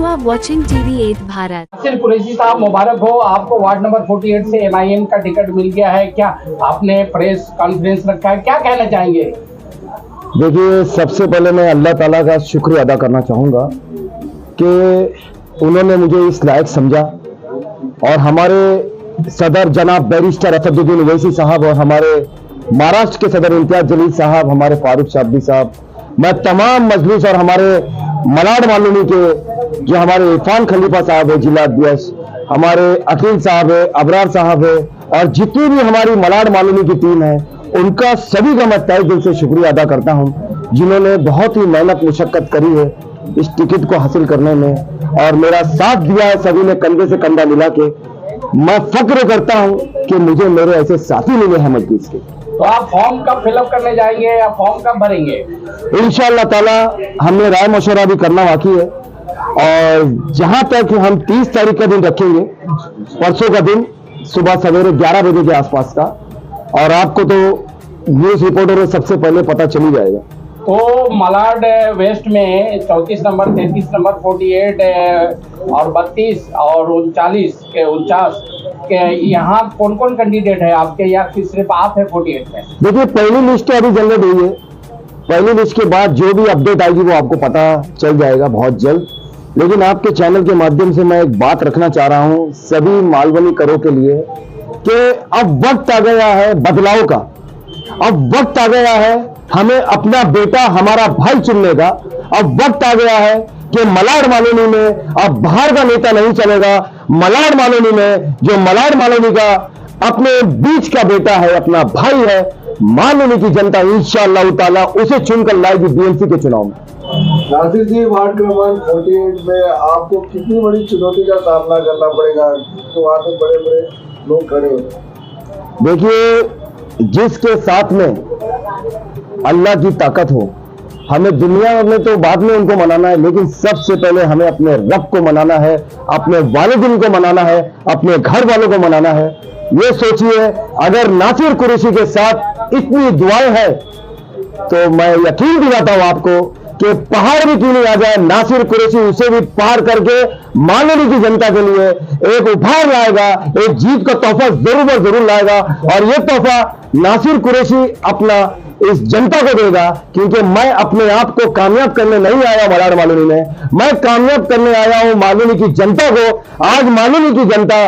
You are watching TV8 Bharat. Nasir Qureshi साहब, मुबारक हो, आपको वार्ड नंबर 48 से MIM का टिकट मिल गया है। क्या आपने प्रेस कॉन्फ्रेंस रखा है, क्या कहना चाहेंगे? देखिए, सबसे पहले मैं अल्लाह ताला का शुक्रिया अदा करना चाहूँगा कि उन्होंने मुझे इस लायक समझा और हमारे सदर जनाब बैरिस्टर असदुद्दीन ओवैसी साहब और हमारे महाराष्ट्र के सदर इम्तियाज जलील साहब, हमारे फारूक शाब्दी साहब, मैं तमाम मजलिस और हमारे मलाड मालूमी के जो हमारे इरफान खलीफा साहब है जिला अध्यक्ष, हमारे अकील साहब है, अबरार साहब है और जितनी भी हमारी मलाड मालूमी की टीम है, उनका सभी का मैं तहे दिल से शुक्रिया अदा करता हूं, जिन्होंने बहुत ही मेहनत मुशक्कत करी है इस टिकट को हासिल करने में और मेरा साथ दिया है। सभी ने कंधे से कंधा मिला के। मैं फक्र करता हूं कि मुझे मेरे ऐसे साथी मिले हैं मजलिस के। तो आप फॉर्म कब फिलअप करने जाएंगे या फॉर्म कब भरेंगे? इंशाअल्लाह ताला हमने राय मशवरा भी करना बाकी है और जहां तक हम 30 तारीख का दिन रखेंगे, परसों का दिन सुबह सवेरे 11 बजे के आसपास का, और आपको तो न्यूज रिपोर्टर में सबसे पहले पता चल ही जाएगा। तो मलाड वेस्ट में 34 नंबर, 33 नंबर, 48 और 32 और 49 के यहाँ कौन कौन कैंडिडेट है आपके, या सिर्फ आप है 48 में? देखिए, पहली लिस्ट अभी जनरेट हुई है। पहली लिस्ट के बाद जो भी अपडेट आएगी वो आपको पता चल जाएगा बहुत जल्द। लेकिन आपके चैनल के माध्यम से मैं एक बात रखना चाह रहा हूं सभी मालवनी करो के लिए कि अब वक्त आ गया है बदलाव का। अब वक्त आ गया है हमें अपना बेटा, हमारा भाई चुनने का। अब वक्त आ गया है कि मलाड मालूमी में अब बाहर का नेता नहीं चलेगा। मलाड मालूमी में जो मलाड मालूमी का अपने बीच का बेटा है, अपना भाई है, मालूमी की जनता इंशाअल्लाह ताला उसे चुनकर लाएगी BMC के चुनाव में। नासिर जी, वार्ड क्रमांक 48 में आपको कितनी बड़ी चुनौती का सामना करना पड़ेगा, तो वहां पे बड़े बड़े लोग खड़े होते हैं? देखिए, जिसके साथ में अल्लाह की ताकत हो, हमें दुनिया में तो बाद में उनको मनाना है, लेकिन सबसे पहले हमें अपने रब को मनाना है, अपने वालिदिन को मनाना है, अपने घर वालों को मनाना है। ये सोचिए, अगर नासिर कुरैशी के साथ इतनी दुआएं हैं तो मैं यकीन दिलाता हूं आपको कि पहाड़ भी क्यों नहीं आ जाए, नासिर कुरैशी उसे भी पार करके मालवनी की जनता के लिए एक उपहार लाएगा, एक जीत का तोहफा जरूर और जरूर लाएगा। और ये तोहफा नासिर कुरैशी अपना इस जनता को देगा, क्योंकि मैं अपने आप को कामयाब करने नहीं आया मलाड मालूमी में, मैं कामयाब करने आया हूं मालूमी की जनता को। आज मालूमी की जनता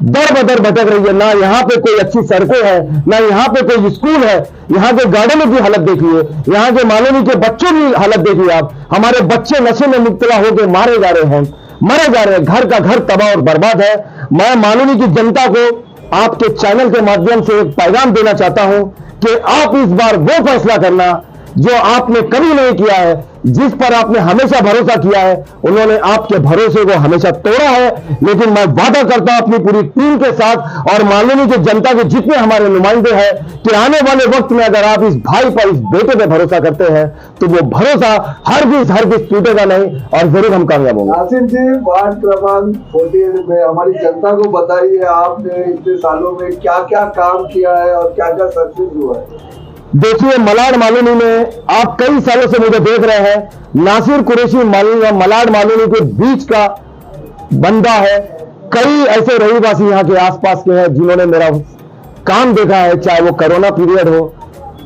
दर बदर भटक रही है, ना यहाँ पे कोई अच्छी सड़कें हैं, ना यहाँ पे कोई स्कूल है। यहाँ के गार्डनों की हालत देखिए, यहाँ के मालूमी के बच्चों की हालत देखिए आप। हमारे बच्चे नशे में मुब्तला होकर मारे जा रहे हैं, मरे जा रहे हैं, घर का घर तबाह और बर्बाद है। मैं मालूमी की जनता को आपके चैनल के माध्यम से एक पैगाम देना चाहता हूं कि आप इस बार वो फैसला करना जो आपने कभी नहीं किया है, जिस पर आपने हमेशा भरोसा किया है। उन्होंने आपके भरोसे को हमेशा तोड़ा है, लेकिन मैं वादा करता हूं अपनी पूरी टीम के साथ और मालूमी की जनता के जितने हमारे नुमाइंदे हैं कि आने वाले वक्त में अगर आप इस भाई पर, इस बेटे पे भरोसा करते हैं तो वो भरोसा हरगिज टूटेगा नहीं और जरूर हम कामयाब होंगे। नासिर जी, वार्ड क्रमांक 48 में हमारी जनता को बताइए, आपने इतने सालों में क्या क्या काम किया है और क्या क्या सक्सेस हुआ है? देखिए, मलाड मालूमी में आप कई सालों से मुझे देख रहे हैं, नासिर कुरैशी मलाड मालूमी के बीच का बंदा है। कई ऐसे रहीवासी यहाँ के आसपास के हैं जिन्होंने मेरा काम देखा है, चाहे वो कोरोना पीरियड हो,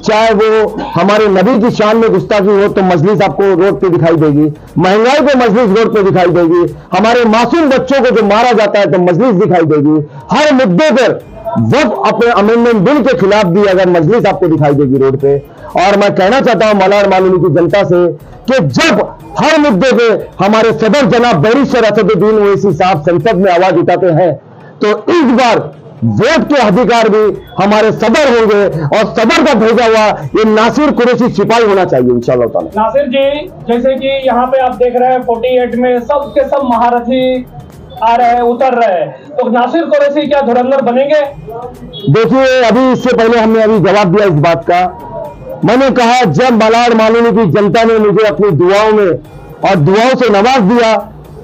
चाहे वो हमारे नबी की शान में गुस्ताखी हो तो मजलिस आपको रोड पे दिखाई देगी, महंगाई पे मजलिस रोड पे दिखाई देगी, हमारे मासूम बच्चों को जो मारा जाता है तो मजलिस दिखाई देगी। हर मुद्दे पर वक्त अपने अमेंडमेंट बिल के खिलाफ भी अगर मजलिस आपको दिखाई देगी रोड पे। और मैं कहना चाहता हूं मलाड मालूमी की जनता से कि जब हर मुद्दे पे हमारे सदर जनाब बैरिस्टर असदुद्दीन ओवैसी साहब संसद में आवाज उठाते हैं तो इस बार वोट के अधिकार भी हमारे सदर होंगे और सदर का भेजा हुआ ये नासिर कुरैशी सिपाही होना चाहिए इंशाअल्लाह ताला। नासिर जी, जैसे कि यहाँ पे आप देख रहे हैं 48 में सब के सब महारथी आ रहे हैं, उतर रहे हैं, तो नासिर कुरैशी क्या धुरंधर बनेंगे? देखिए, अभी इससे पहले हमने अभी जवाब दिया इस बात का। मैंने कहा जब मलाड मालूमी की जनता ने मुझे अपनी दुआओं में और दुआओं से नवाज दिया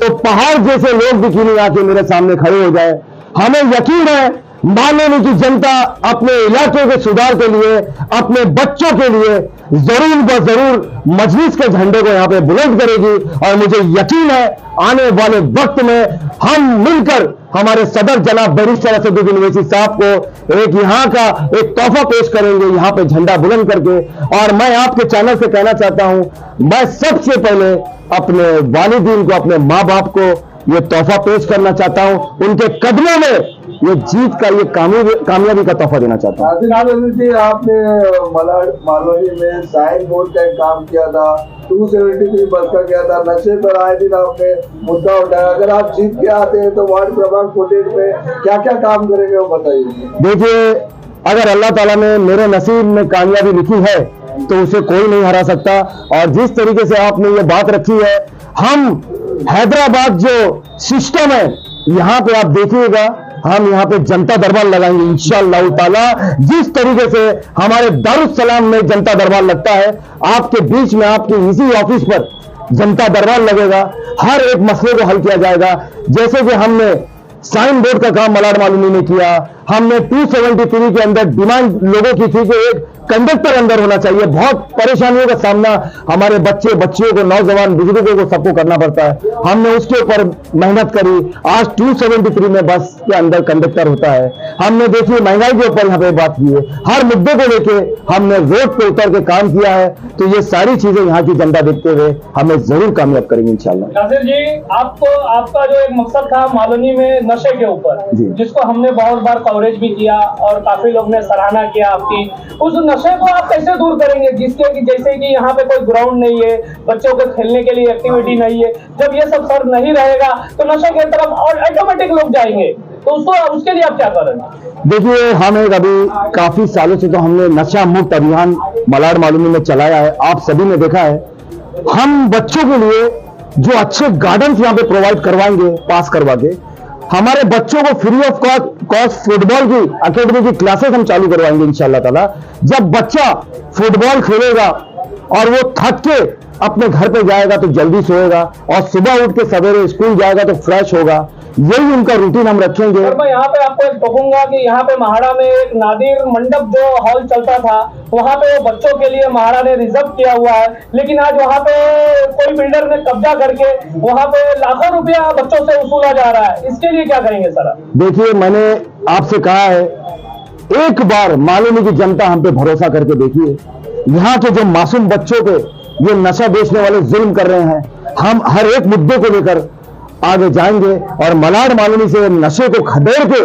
तो पहाड़ जैसे लोग भी क्यों नहीं आके मेरे सामने खड़े हो जाए। हमें यकीन है मालूनी की जनता अपने इलाके के सुधार के लिए, अपने बच्चों के लिए जरूर व जरूर मजलिस के झंडे को यहां पे बुलंद करेगी। और मुझे यकीन है आने वाले वक्त में हम मिलकर हमारे सदर जनाब बैरिस्टर असदुद्दीन ओवैसी साहब को एक यहां का एक तोहफा पेश करेंगे, यहां पे झंडा बुलंद करके। और मैं आपके चैनल से कहना चाहता हूं, मैं सबसे पहले अपने वालिदीन को, अपने माँ बाप को ये तोहफा पेश करना चाहता हूं, उनके कदमों में ये जीत का, ये कामयाबी का तोहफा देना चाहता हूं। नासिर जी, आपने मालवनी में साइन बोर्ड का एक काम किया था, 273 बस का किया था, नशे पर आए दिन आपने मुद्दा उठाया। अगर आप जीत के आते हैं तो वार्ड क्रमांक 48 में क्या क्या काम करेंगे वो बताइए। देखिए, अगर अल्लाह ताला ने मेरे नसीब में कामयाबी लिखी है तो उसे कोई नहीं हरा सकता। और जिस तरीके से आपने ये बात रखी है, हम हैदराबाद जो सिस्टम है यहां पे आप देखिएगा, हम यहाँ पे जनता दरबार लगाएंगे इंशाअल्लाह ताला। जिस तरीके से हमारे दारुस्सलाम में जनता दरबार लगता है, आपके बीच में आपके इसी ऑफिस पर जनता दरबार लगेगा, हर एक मसले को हल किया जाएगा। जैसे कि हमने साइन बोर्ड का काम मलाड मालूनी में किया, हमने 273 के अंदर डिमांड लोगों की थी कि एक कंडक्टर अंदर होना चाहिए। बहुत परेशानियों का सामना हमारे बच्चियों को, नौजवान बुजुर्गों को, सबको करना पड़ता है। हमने उसके ऊपर मेहनत करी। आज 273 में बस के अंदर कंडक्टर होता है। हमने देखिए महंगाई के ऊपर यहाँ पे बात की है, हर मुद्दे को लेके हमने रोड पे उतर के काम किया है। तो ये सारी चीजें यहाँ की जनता देखते हुए हमें जरूर कामयाब करेंगे इंशाल्लाह। नासिर जी, आपका जो एक मकसद था मालवनी में नशे के ऊपर, जिसको हमने बहुत बार कवरेज भी किया और काफी लोग ने सराहना किया आपकी, उस नशे को आप कैसे दूर करेंगे? जिसके कि जैसे कि यहाँ पे कोई ग्राउंड नहीं है, बच्चों के खेलने के लिए एक्टिविटी नहीं है, जब ये सब सर नहीं रहेगा तो नशे की तरफ और ऑटोमेटिक लोग जाएंगे, तो उसके लिए आप क्या करेंगे? देखिए, हम एक अभी काफी सालों से तो हमने नशा मुक्त अभियान मलाड मालूनी में चलाया है। आप सभी ने देखा है, हम बच्चों के लिए जो अच्छे गार्डन्स यहाँ पे प्रोवाइड करवाएंगे, पास करवा के हमारे बच्चों को फ्री ऑफ कॉस्ट फुटबॉल की अकेडमी की क्लासेस हम चालू करवाएंगे इंशाल्लाह ताला। जब बच्चा फुटबॉल खेलेगा और वो थक के अपने घर पे जाएगा तो जल्दी सोएगा, और सुबह उठ के सवेरे स्कूल जाएगा तो फ्रेश होगा। यही उनका रूटीन हम रखेंगे। और मैं यहाँ पे आपको एक कहूंगा कि यहाँ पे महाड़ा में एक नादिर मंडप जो हॉल चलता था, वहाँ पे वो बच्चों के लिए महाड़ा ने रिजर्व किया हुआ है, लेकिन आज वहाँ पे कोई बिल्डर ने कब्जा करके वहाँ पे लाखों रुपया बच्चों से वसूला जा रहा है। इसके लिए क्या करेंगे सर? देखिए, मैंने आपसे कहा है, एक बार मालूनी की जनता हम पे भरोसा करके देखिए। यहाँ के जो मासूम बच्चों पे ये नशा बेचने वाले जुल्म कर रहे हैं, हम हर एक मुद्दे को लेकर आगे जाएंगे और मलाड मालूनी से नशे को खदेड़ के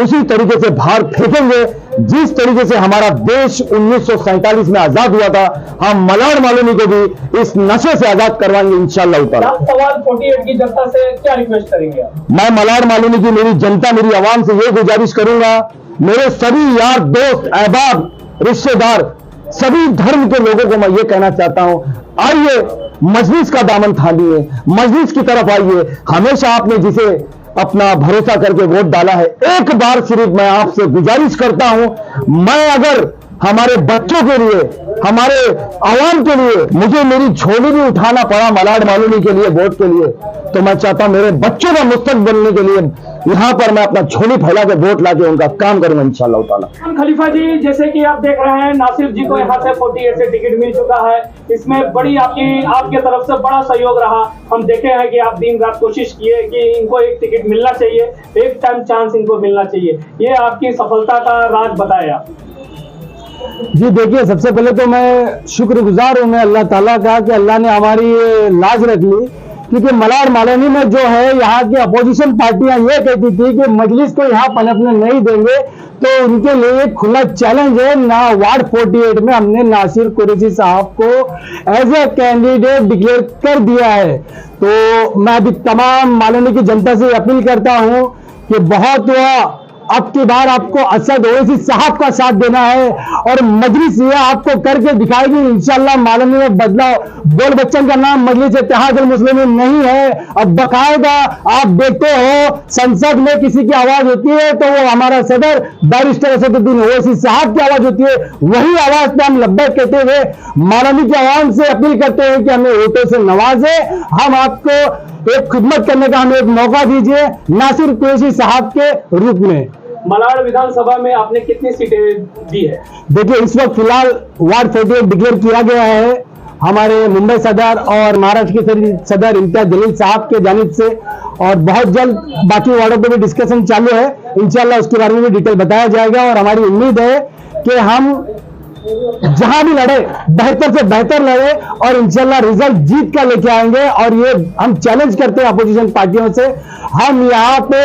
उसी तरीके से बाहर फेंकेंगे जिस तरीके से हमारा देश 1947 में आजाद हुआ था। हम मलाड मालूनी को भी इस नशे से आजाद करवाएंगे इंशाअल्लाह ताला। सवाल 48 की जनता से क्या रिक्वेस्ट करेंगे आप? मैं मलाड मालूनी की मेरी जनता, मेरी आवाम से ये गुजारिश करूंगा, मेरे सभी यार दोस्त, अहबाब, रिश्तेदार, सभी धर्म के लोगों को मैं ये कहना चाहता हूं, आइए मजलिस का दामन थामिए, मजलिस की तरफ आइए। हमेशा आपने जिसे अपना भरोसा करके वोट डाला है, एक बार सिर्फ मैं आपसे गुजारिश करता हूं, मैं अगर हमारे बच्चों के लिए, हमारे आवाम के लिए मुझे मेरी झोली भी उठाना पड़ा मलाड मालूनी के लिए, वोट के लिए, तो मैं चाहता हूं मेरे बच्चों का मुस्तकबिल बनने के लिए यहां पर मैं अपना झोली फैला के वोट लाके उनका काम करूंगा इंशाअल्लाह ताला। खलीफा जी, जैसे कि आप देख रहे हैं, नासिर जी को यहाँ से 48 से टिकट मिल चुका है। इसमें बड़ी आपके तरफ से बड़ा सहयोग रहा। हम देखे हैं कि आप दिन रात कोशिश किए कि इनको एक टिकट मिलना चाहिए, एक टाइम चांस इनको मिलना चाहिए। ये आपकी सफलता का राज बताया। जी देखिए, सबसे पहले तो मैं शुक्रगुजार हूं मैं अल्लाह ताला का कि अल्लाह ने हमारी लाज रख ली, क्योंकि मलाड मालूनी में जो है यहाँ की अपोजिशन पार्टियां ये कहती थी कि मजलिस को यहाँ पनपने नहीं देंगे, तो उनके लिए एक खुला चैलेंज है ना। वार्ड 48 में हमने नासिर कुरैशी साहब को एज ए कैंडिडेट डिक्लेयर कर दिया है। तो मैं अभी तमाम मालूनी की जनता से अपील करता हूँ कि बहुत हुआ, अब की बार आपको असद ओवैसी साहब का साथ देना है और मजलिस ये आपको करके दिखाएगी इंशाअल्लाह। मालूनी में बदलाव, बोल बच्चन का नाम मजलिस इत्तेहादुल मुस्लिमीन नहीं है, अब बकायदा आप देखते हो संसद में किसी की आवाज होती है तो वो हमारा सदर बैरिस्टर असदुद्दीन ओवैसी साहब की आवाज होती है। वही आवाज पे हम लब्बैक कहते हुए मालूनी की आवाम से अपील करते हैं कि हमें वोटों से नवाजे, हम आपको एक खिदमत करने का हमें एक मौका दीजिए नासिर कुरैशी साहब के रूप में। मलाड विधानसभा में आपने कितनी सीटें दी है? देखिए, इस वक्त फिलहाल वार्ड 48 डिक्लेयर किया गया है हमारे मुंबई सदर और महाराष्ट्र के सदर इम्तियाज जलील साहब के जानिब से, और बहुत जल्द बाकी वार्डों पे भी डिस्कशन चालू है। इंशाल्लाह उसके बारे में भी डिटेल बताया जाएगा, और हमारी उम्मीद है कि हम जहां भी लड़े बेहतर से बेहतर लड़े और इंशाल्लाह रिजल्ट जीत का लेके आएंगे। और ये हम चैलेंज करते हैं अपोजिशन पार्टियों से, हम यहाँ पे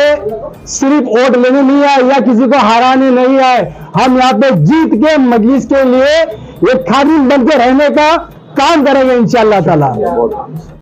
सिर्फ वोट लेने नहीं आए या किसी को हराने नहीं आए, हम यहाँ पे जीत के मजलिस के लिए एक खादिम बन के रहने का काम करेंगे इंशाल्लाह ताला।